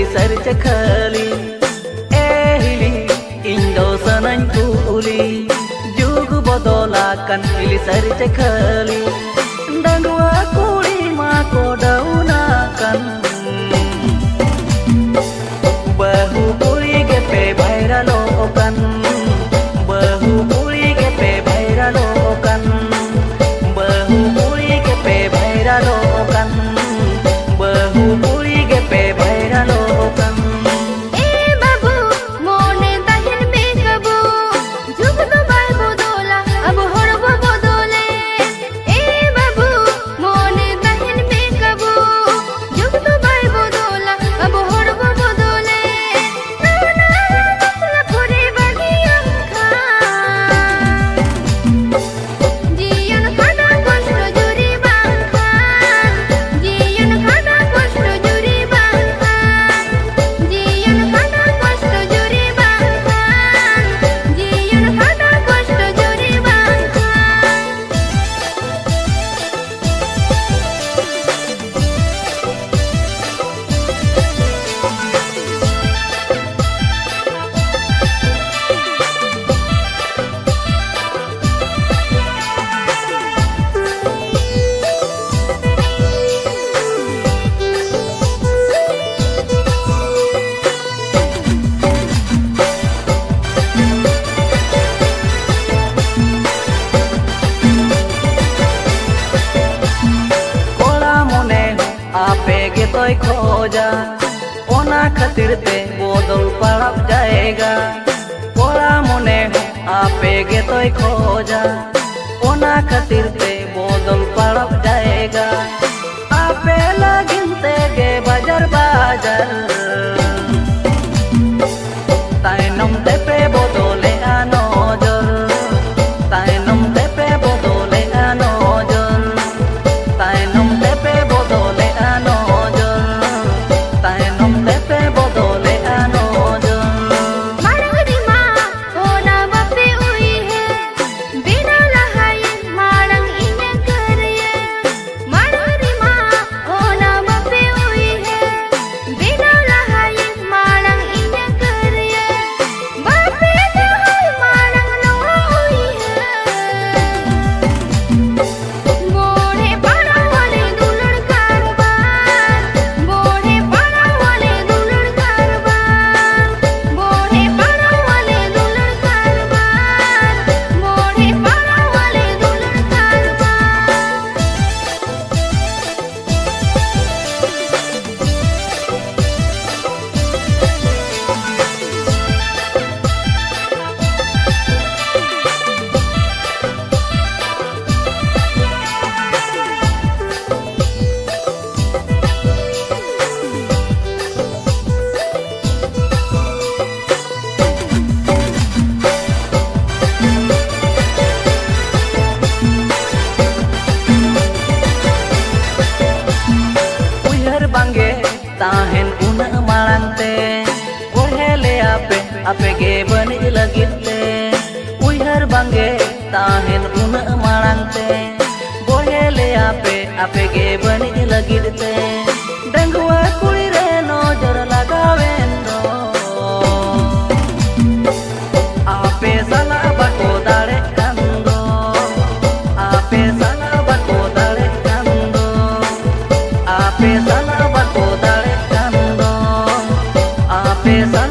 pilih sari cekali hili Indo sanany kuli Jugu bodolakan pilih sari cekali Dan dua kuli mako daunakan Bahu kuli gepe baira lokan Bahu kuli gepe baira lokan Bahu kuli gepe baira lokan Bahu kuli gepe baira lokan Toy खोजा ओना खातिर ते बदल पड़ब जाएगा Cola मने आपे गे तोय खोजा ओना खातिर ते बदल पड़ब जाएगा आपे लगिन ते गे बाजार बाजार ताइनम ते पे बदले नजर ताइनम ते पे बदले नजर ताइनम ते पे बदले tahen una malante ohele ape ge bani lagite uihar bange tahen una malante ohele ape ge bani lagite dangwa kuli re nojor lagawendo ape sala bako dare kando ape sala bako dare kando ape sala bako dare Pesa